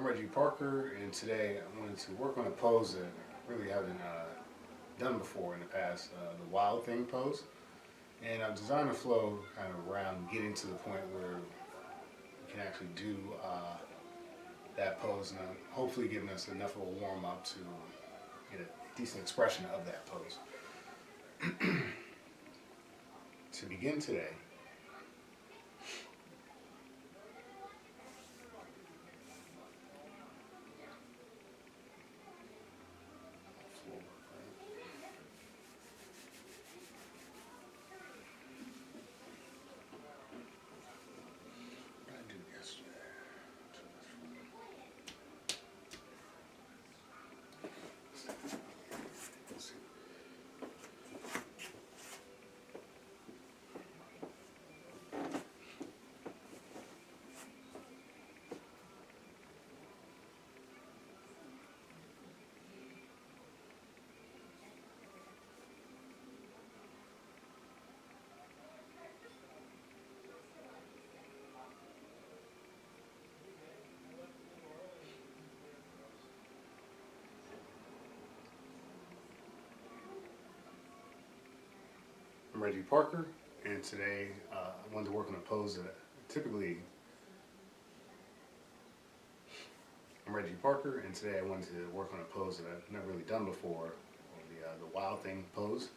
I'm RYT Parker, and today I wanted to work on a pose that I really haven't done before in the past, the wild thing pose. And I've designed a flow kind of around getting to the point where we can actually do that pose, and hopefully giving us enough of a warm up to get a decent expression of that pose. To begin today, I'm RYT Parker, and today I wanted to work on a pose that typically. I'm RYT Parker, and today I wanted to work on a pose that I've never really done before, the wild thing pose.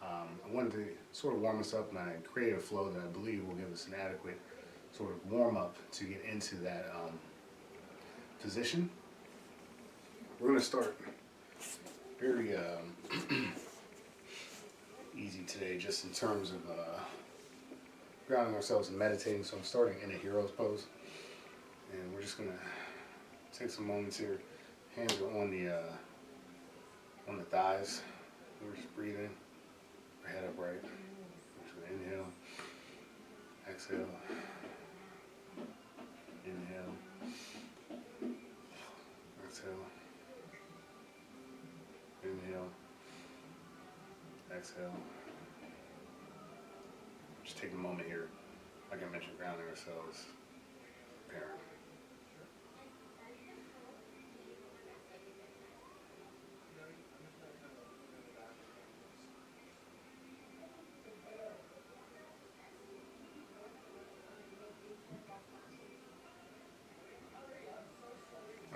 I wanted to sort of warm us up, and I created a flow that I believe will give us an adequate sort of warm up to get into that position. We're going to start very easy today, just in terms of grounding ourselves and meditating. So I'm starting in a hero's pose, and we're just going to take some moments here. Hands are on the thighs. We're just breathing. Our head upright. Inhale. Exhale. Inhale. Exhale. Inhale. Exhale. Just take a moment here. Like I mentioned, grounding ourselves. Preparing.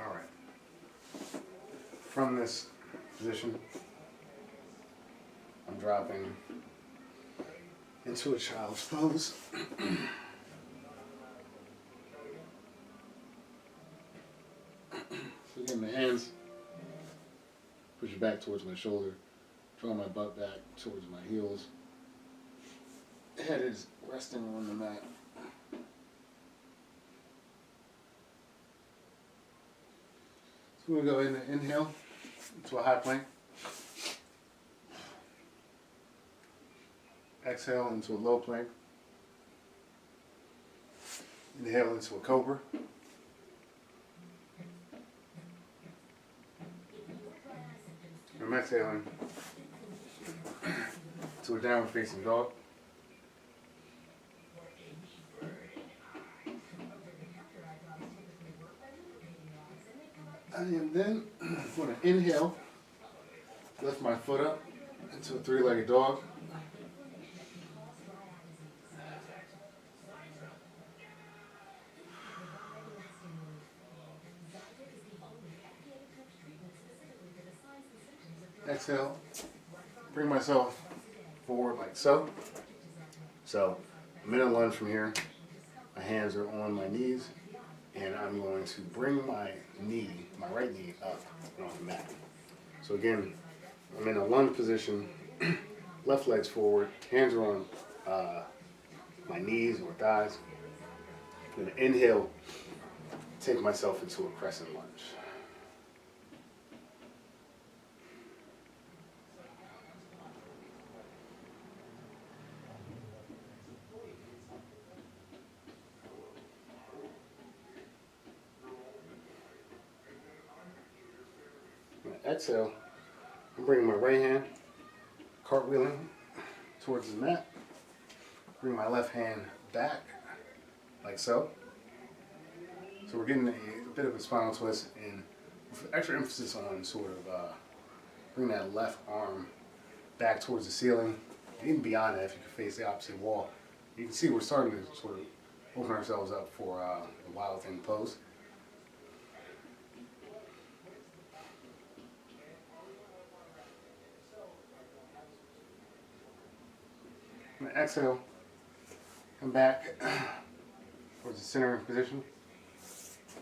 All right. From this position, I'm dropping into a child's pose. So again, the hands push it back towards my shoulder, draw my butt back towards my heels. Head is resting on the mat. So we're going to go in and inhale into a high plank. Exhale into a low plank. Inhale into a cobra. I'm exhaling to a downward facing dog. And then I'm going to inhale, lift my foot up into a three-legged dog. Exhale, bring myself forward like so. So I'm in a lunge from here. My hands are on my knees, and I'm going to bring my right knee up on the mat. So again, I'm in a lunge position, left leg's forward, hands are on my knees or thighs. I'm going to inhale, take myself into a crescent lunge. Exhale, I'm bringing my right hand, cartwheeling towards the mat. Bring my left hand back, like so. So we're getting a bit of a spinal twist, and with extra emphasis on sort of bring that left arm back towards the ceiling, and even beyond that, if you can face the opposite wall. You can see we're starting to sort of open ourselves up for the wild thing pose. I'm going to exhale, come back towards the center position,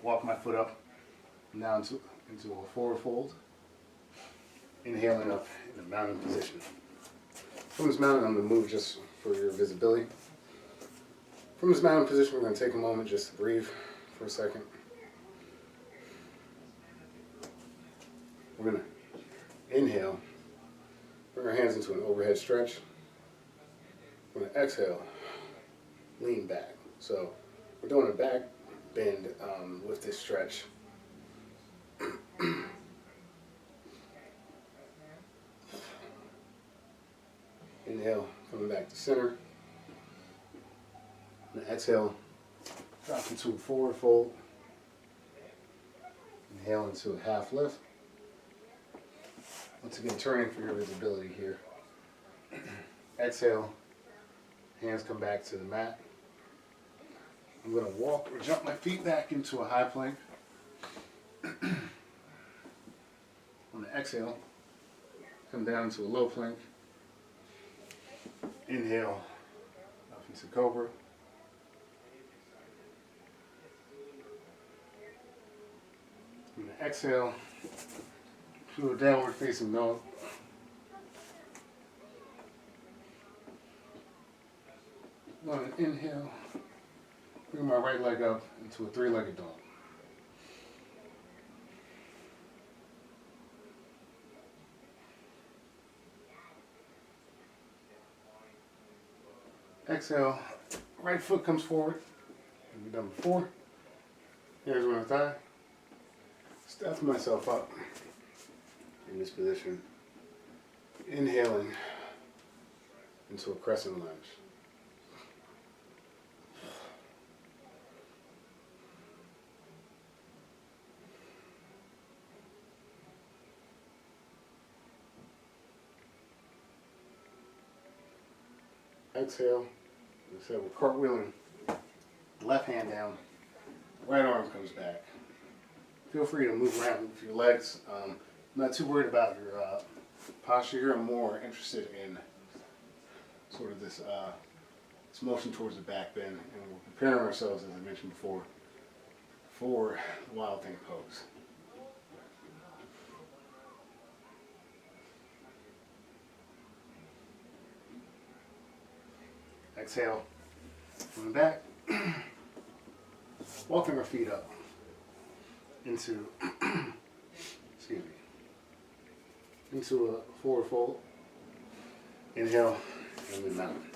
walk my foot up and down into a forward fold, inhaling up in a mountain position. From this mountain, I'm going to move just for your visibility. From this mountain position, we're going to take a moment just to breathe for a second. We're going to inhale, bring our hands into an overhead stretch. We're going to exhale, lean back. So we're doing a back bend with this stretch. Inhale, coming back to center. And exhale, drop into a forward fold. Inhale into a half lift. Once again, turning for your visibility here. Exhale, hands come back to the mat. I'm going to walk or jump my feet back into a high plank. I'm going to exhale, come down to a low plank. Inhale, up into cobra. I'm going to exhale to a downward facing dog. I'm going to inhale, bring my right leg up into a three-legged dog. Exhale, right foot comes forward, as we've done before. Hands on the thigh. Step myself up in this position. Inhaling into a crescent lunge. Exhale. Like I said, we're cartwheeling. Left hand down. Right arm comes back. Feel free to move around with your legs. I'm not too worried about your posture here. I'm more interested in sort of this motion towards the back bend. And we're preparing ourselves, as I mentioned before, for the wild thing pose. Exhale, coming back, walking our feet up into, excuse me, into a forward fold. Inhale, and then mountain.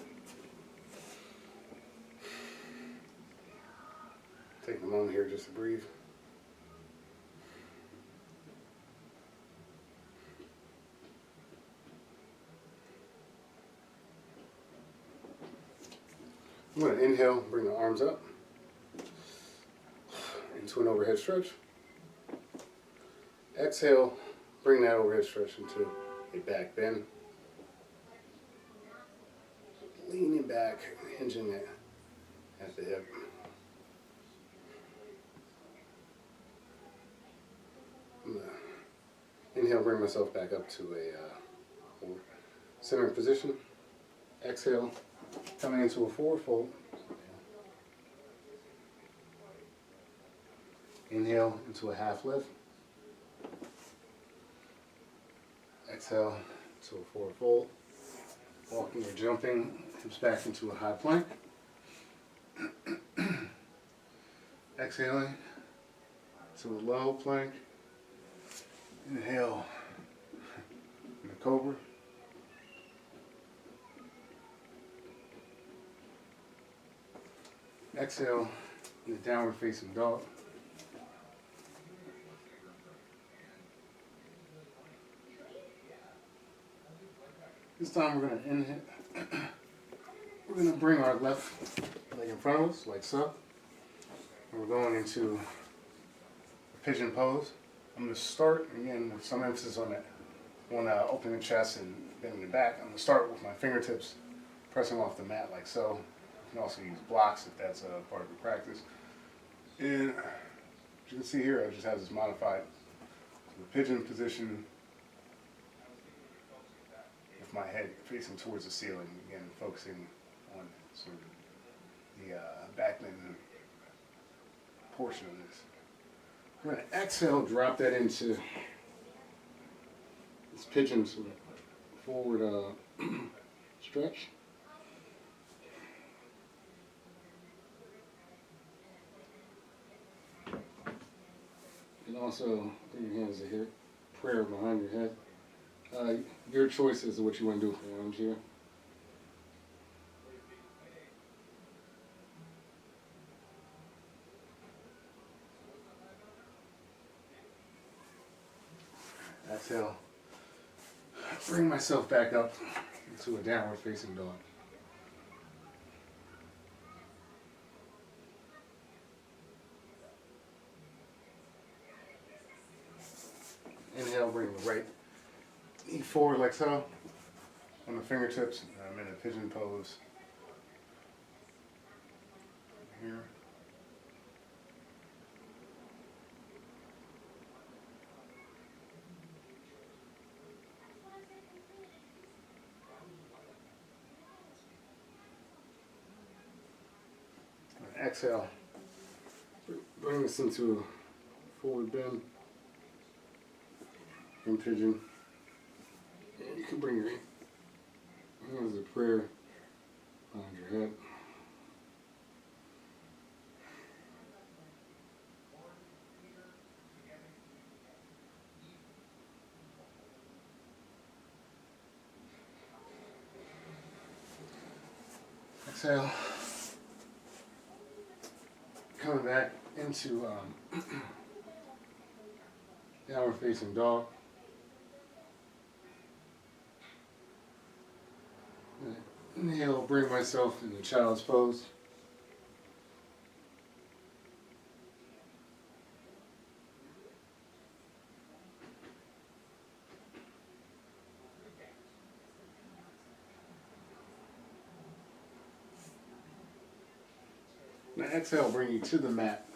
Take a moment here just to breathe. I'm going to inhale, bring the arms up into an overhead stretch. Exhale, bring that overhead stretch into a back bend. Leaning back, hinging it at the hip. I'm going to inhale, bring myself back up to a center position. Exhale, coming into a forward fold. Inhale into a half lift. Exhale to a forward fold. Walking or jumping, hips back into a high plank. Exhaling to a low plank. Inhale in a cobra. Exhale in the downward facing dog. This time we're going to inhale. We're going to bring our left leg in front of us, like so. And we're going into pigeon pose. I'm going to start again with some emphasis on that, on opening the chest and bending the back. I'm going to start with my fingertips pressing off the mat like so. You can also use blocks if that's a part of your practice. And as you can see here, I just have this modified pigeon position with my head facing towards the ceiling. Again, focusing on sort of the back bend portion of this. I'm going to exhale, drop that into this pigeon sort of forward stretch. And also bring your hands to here, prayer behind your head. Your choice as to what you want to do for your arms here. Exhale. Bring myself back up into a downward facing dog. Inhale, bring the right knee forward like so, on the fingertips. I'm in a pigeon pose here. Exhale, bring this into a forward bend in pigeon. And you can bring your hands of prayer behind your head. Exhale. Coming back into downward facing dog. Inhale, bring myself into child's pose. Now exhale, bring you to the mat.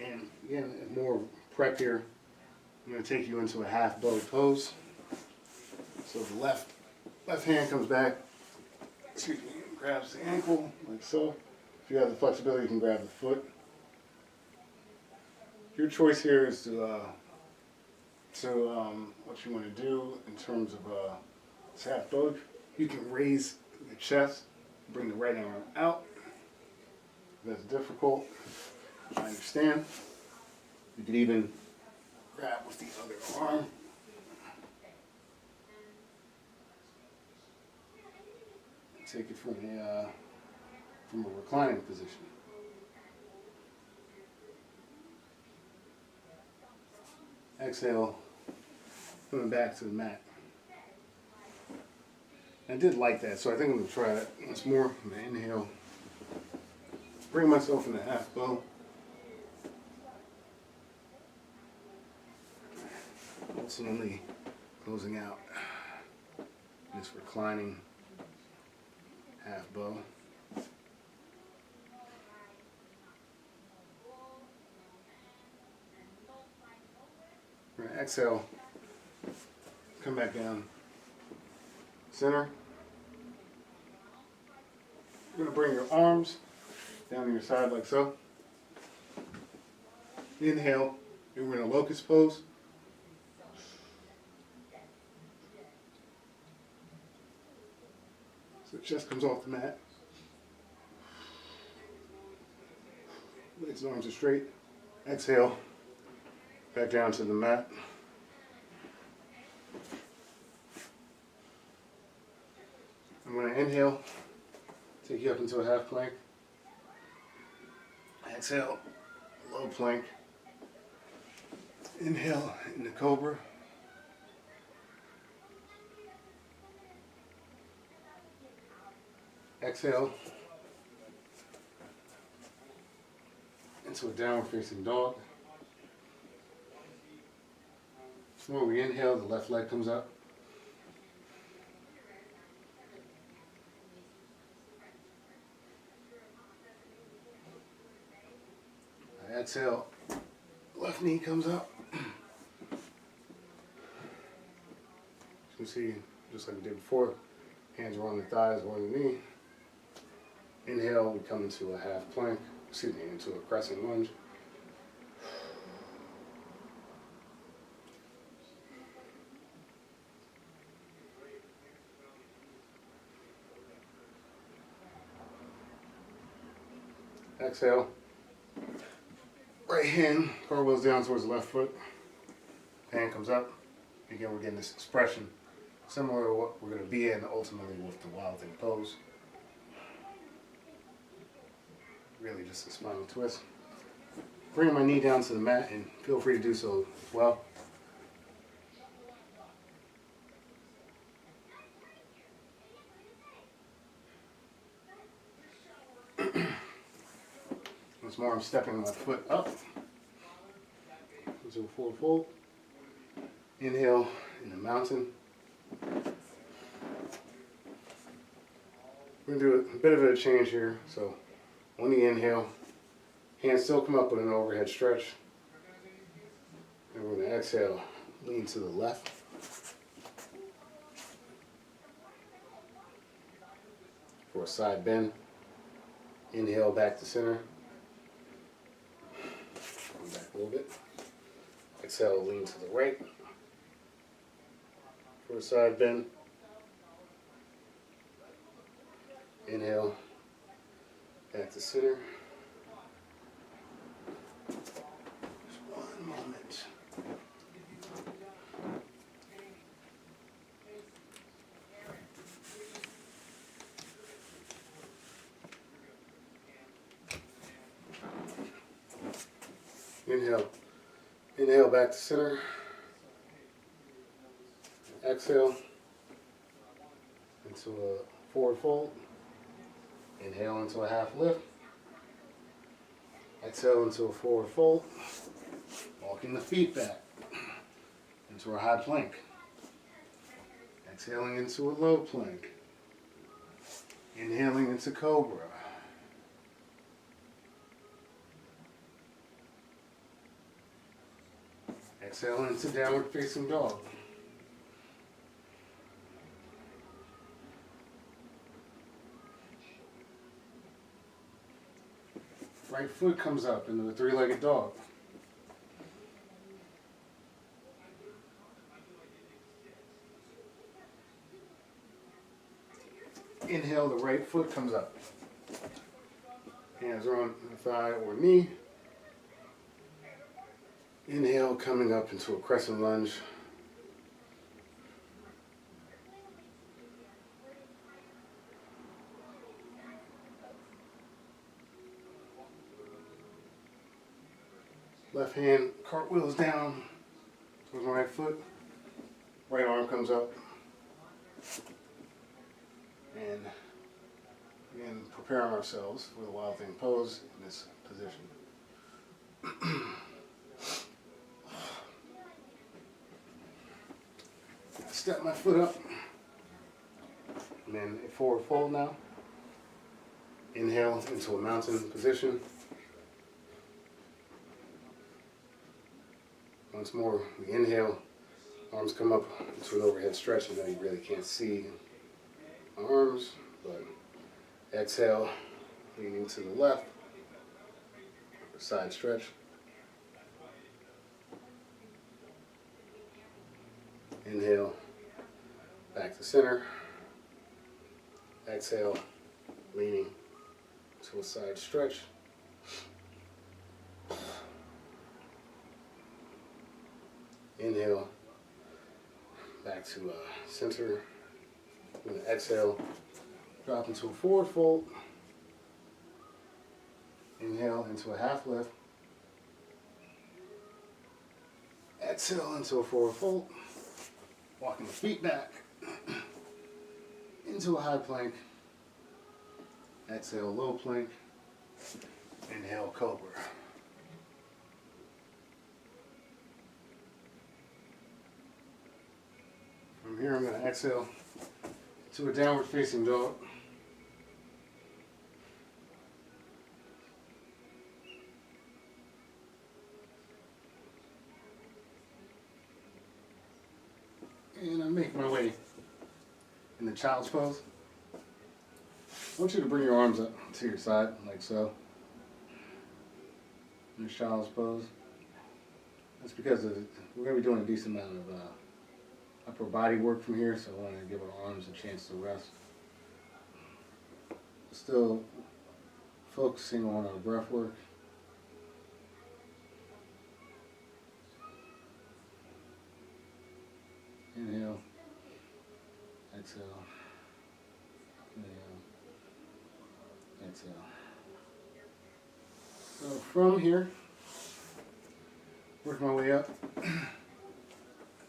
And again, more prep here. I'm going to take you into a half bow pose. So the left hand comes back, excuse me, grabs the ankle like so. If you have the flexibility, you can grab the foot. Your choice here is to what you want to do in terms of this half bow. You can raise the chest, bring the right arm out. If that's difficult, I understand. You can even grab with the other arm. Take it from a reclining position. Exhale, coming back to the mat. I did like that, so I think I'm going to try that once more. I'm going to inhale, bring myself in a half bow. Ultimately closing out this reclining half bow. We're going to exhale, come back down, center. You're going to bring your arms down to your side like so. Inhale, and we're in a locust pose. So the chest comes off the mat. Legs and arms are straight. Exhale, back down to the mat. I'm going to inhale, take you up into a half plank. Exhale, low plank. Inhale into cobra. Exhale into a downward facing dog. When we inhale, the left leg comes up. I exhale, left knee comes up. As you can see, just like we did before, hands are on the thighs or on the knee. Inhale, we come into a half plank, into a crescent lunge. Exhale, right hand cartwheels down towards the left foot, hand comes up. Again, we're getting this expression similar to what we're going to be in ultimately with the wild thing pose. Really just a spinal twist. Bring my knee down to the mat and feel free to do so as well. Once more, I'm stepping my foot up into a forward fold. Inhale in the mountain. We're going to do a bit of a change here. So on the inhale, hands still come up with an overhead stretch. And we're going to exhale, lean to the left. For a side bend. Inhale back to center. Come back a little bit. Exhale, lean to the right. For a side bend. Inhale, back to center. Just one moment. Inhale. Inhale back to center. Exhale into a forward fold. Inhale into a half lift. Exhale into a forward fold. Walking the feet back into a high plank. Exhaling into a low plank. Inhaling into cobra. Exhale into downward facing dog. Right foot comes up into a three-legged dog. Inhale, the right foot comes up. Hands are on the thigh or knee. Inhale, coming up into a crescent lunge. Left hand cartwheels down towards my right foot. Right arm comes up. And again, preparing ourselves for the wild thing pose in this position. Step my foot up. And then a forward fold now. Inhale into a mountain position. Once more, we inhale, arms come up into an overhead stretch. I know you really can't see my arms, but exhale, leaning to the left, side stretch. Inhale, back to center. Exhale, leaning to a side stretch. Inhale, back to center. I'm going to exhale, drop into a forward fold. Inhale into a half lift. Exhale into a forward fold. Walking the feet back into a high plank. Exhale, low plank. Inhale, cobra. exhale to a downward facing dog. And I make my way in the child's pose. I want you to bring your arms up to your side, like so. In the child's pose. That's because we're going to be doing a decent amount of upper body work from here, so I want to give our arms a chance to rest. Still focusing on our breath work. Inhale, exhale, inhale, exhale. So from here, work my way up.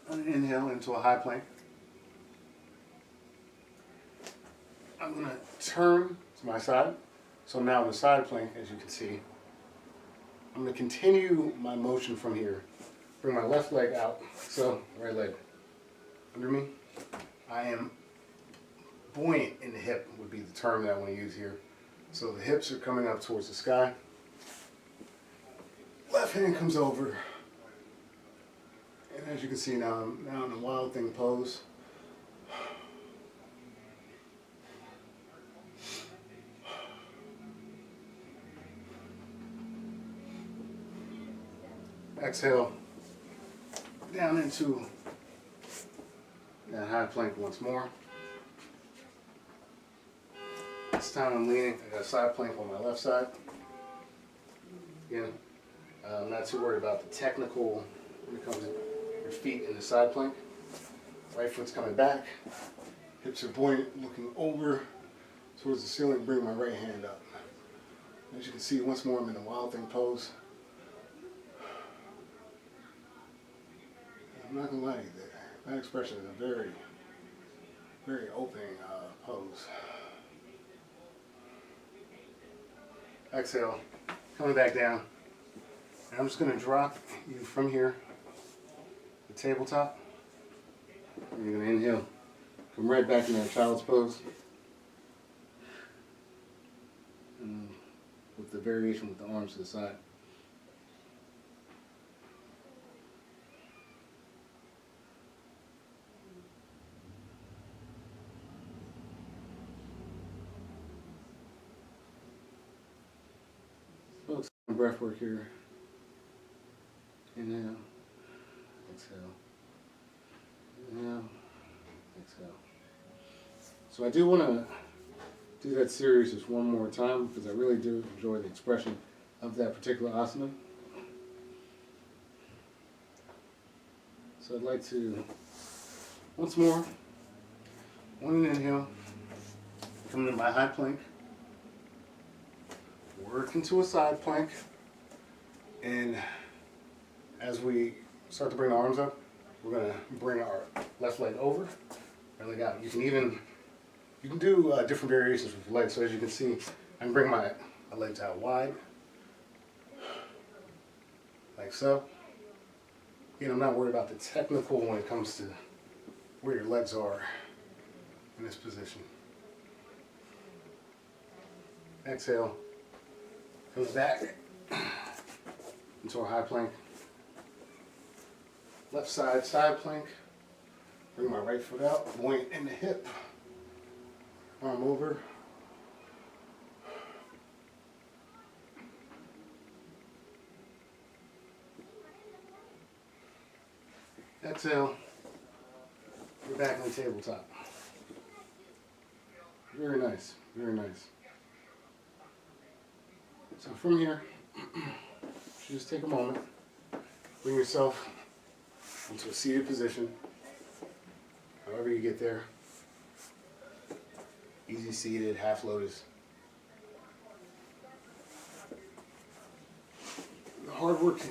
Inhale into a high plank. I'm going to turn to my side. So now in the side plank, as you can see, I'm going to continue my motion from here. Bring my left leg out, so right leg under me. I am buoyant in the hip would be the term that I want to use here. So the hips are coming up towards the sky. Left hand comes over. And as you can see now, I'm now in a wild thing pose. Exhale down into that high plank once more. This time I'm leaning. I got a side plank on my left side. Again, I'm not too worried about the technical when it comes to your feet in the side plank. Right foot's coming back. Hips are buoyant, looking over towards the ceiling. Bring my right hand up. As you can see, once more I'm in the wild thing pose. I'm not gonna lie to you, that expression is a very, very opening pose. Exhale, coming back down. And I'm just gonna drop you from here, the tabletop. And you're gonna inhale, come right back in that child's pose. And with the variation with the arms to the side. Focus on breath work here. Inhale, exhale, inhale, exhale. So I do want to do that series just one more time because I really do enjoy the expression of that particular asana. So I'd like to, once more, one inhale, come into my high plank, work into a side plank, and as we start to bring the arms up, we're going to bring our left leg over, right leg out. You can do different variations with your legs. So as you can see, I can bring my legs out wide, like so. Again, I'm not worried about the technical when it comes to where your legs are in this position. Exhale, comes back into our high plank. Left side, side plank. Bring my right foot out, buoyant in the hip. Arm over. Exhale. We're back on the tabletop. Very nice, very nice. So from here, just take a moment, bring yourself into a seated position, however you get there. Easy seated, half lotus. The hard work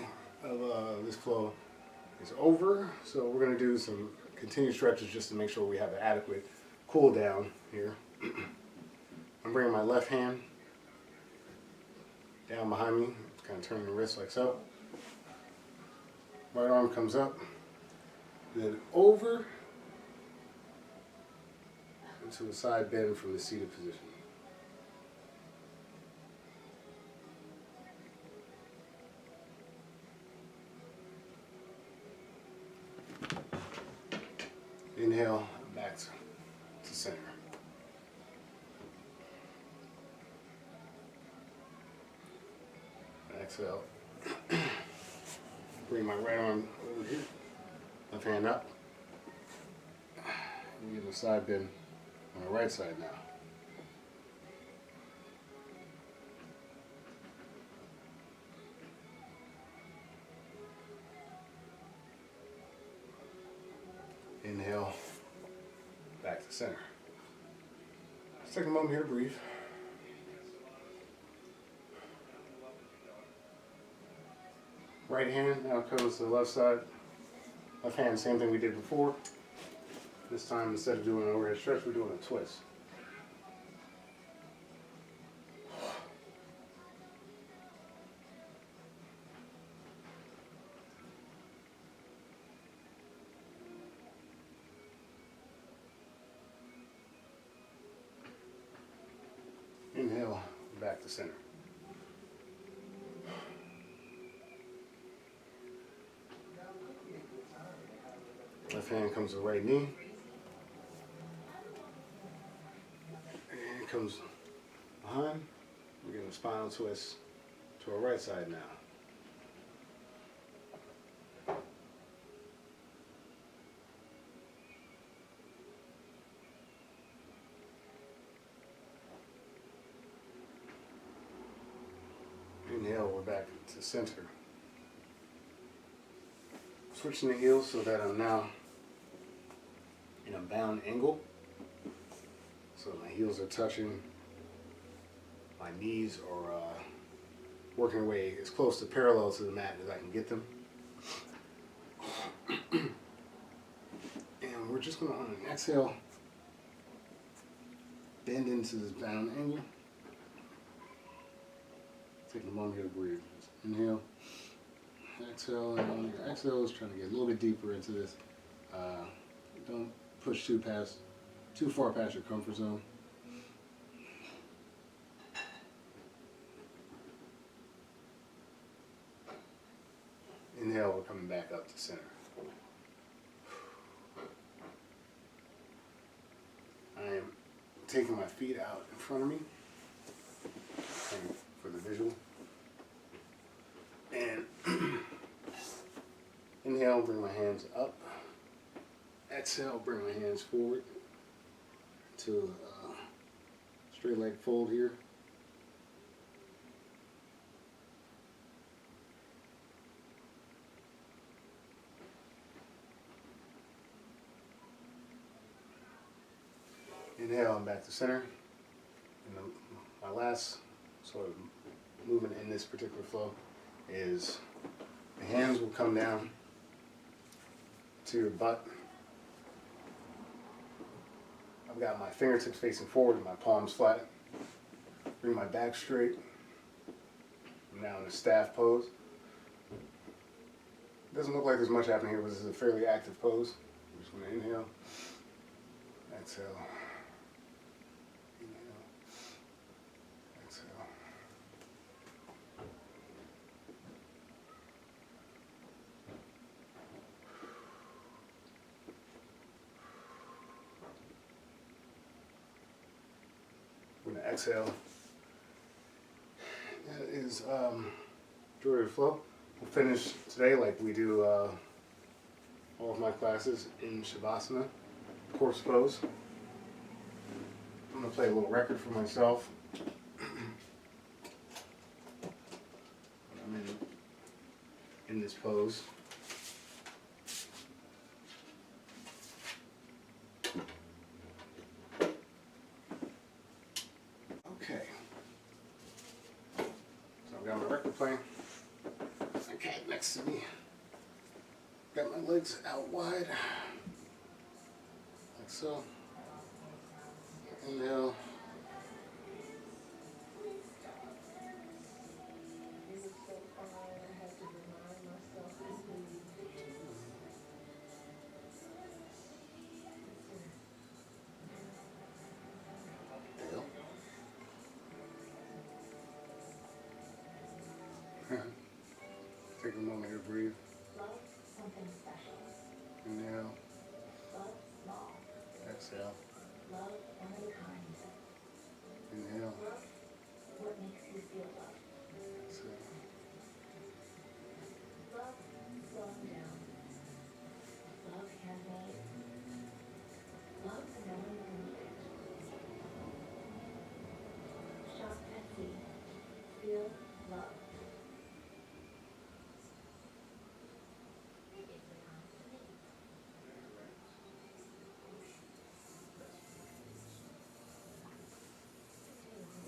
of this flow is over, so we're going to do some continued stretches just to make sure we have an adequate cool down here. I'm bringing my left hand down behind me, kind of turning the wrist like so. Right arm comes up, then over, into a side bend from the seated position. Inhale, back to center. Exhale. Bring my right arm over here, left hand up. I'm getting a side bend on the right side now. Inhale, back to center. Let's take a moment here to breathe. Right hand now comes to the left side. Left hand, same thing we did before. This time, instead of doing an overhead stretch, we're doing a twist. Inhale, back to center. Left hand comes to the right knee. And it comes behind. We're getting a spinal twist to our right side now. Inhale, we're back to center. Switching the heels so that I'm now in a bound angle. So my heels are touching, my knees are working their way as close to parallel to the mat as I can get them. And we're just going to, on an exhale, bend into this bound angle. Taking a moment here to breathe. Just inhale, exhale, and on your exhale is trying to get a little bit deeper into this. Don't push too far past your comfort zone. Inhale, we're coming back up to center. I am taking my feet out in front of me for the visual. And inhale, bring my hands up. Exhale, bring my hands forward to straight leg fold here. Inhale, and back to center. And my last sort of movement in this particular flow is the hands will come down to your butt. I've got my fingertips facing forward and my palms flat. Bring my back straight. I'm now in a staff pose. It doesn't look like there's much happening here, but this is a fairly active pose. I'm just going to inhale, exhale, inhale, exhale. We're going to exhale. That is majority of the flow. We'll finish today like we do all of my classes in Shavasana, corpse pose. I'm going to play a little record for myself. I'm in this pose. Okay. So I've got my record playing. My cat next to me. Got my legs out wide. Like so. Inhale. Take a moment to breathe. Inhale. Exhale. Inhale. Exhale.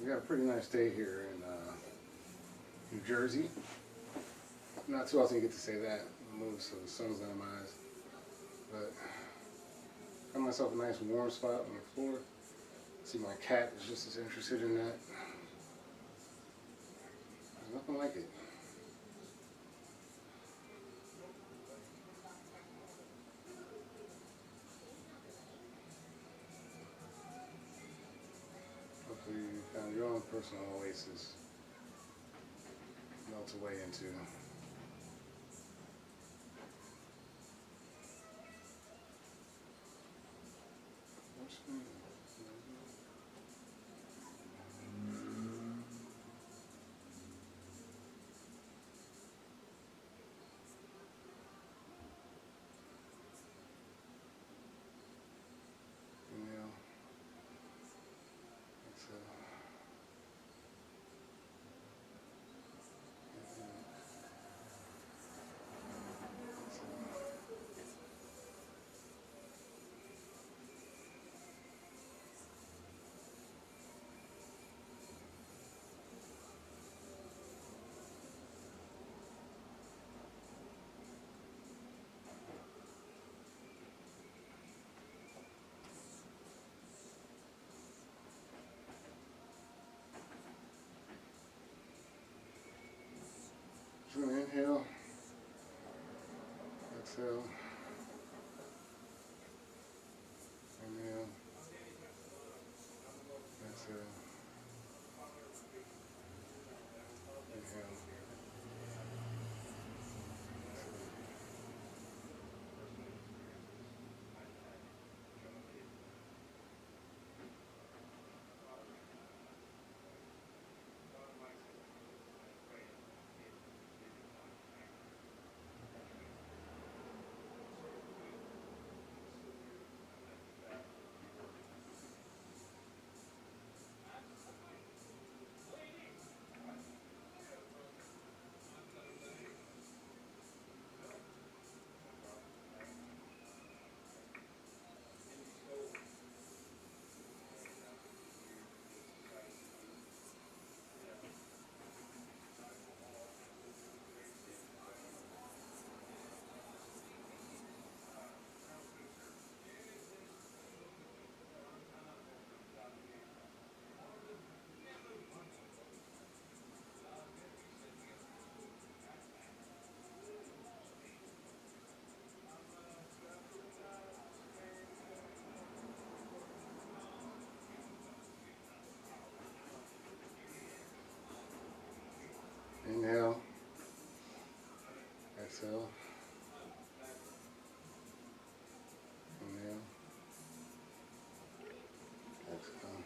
We got a pretty nice day here in New Jersey. Not too often you get to say that. Move so the sun's out of my eyes. But got myself a nice warm spot on the floor. See, my cat is just as interested in that. There's nothing like it. Hopefully you found your own personal oasis to melt away into. Inhale. Exhale. Just gonna inhale, exhale, inhale, exhale, inhale. Inhale, exhale, inhale, exhale.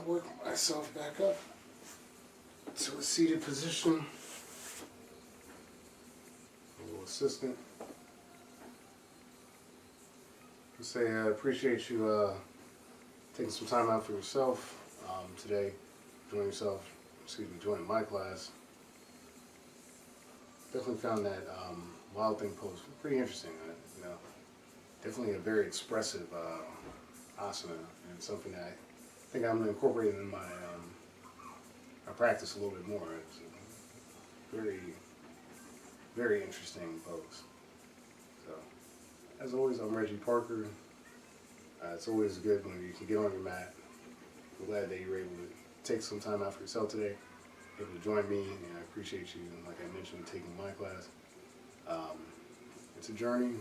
work myself back up to a seated position. A little assistant. I'll say I appreciate you taking some time out for yourself today, joining my class. Definitely found that Wild Thing pose pretty interesting. Definitely a very expressive asana, and something that I think I'm going to incorporate in my practice a little bit more. It's a very, very interesting pose. So, as always, I'm Reggie Parker. It's always good when you can get on your mat. I'm glad that you were able to take some time out for yourself today, able to join me, and I appreciate you, like I mentioned, taking my class. It's a journey,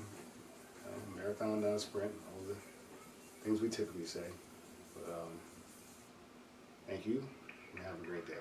marathon, not a sprint, all the things we typically say. But thank you, and have a great day.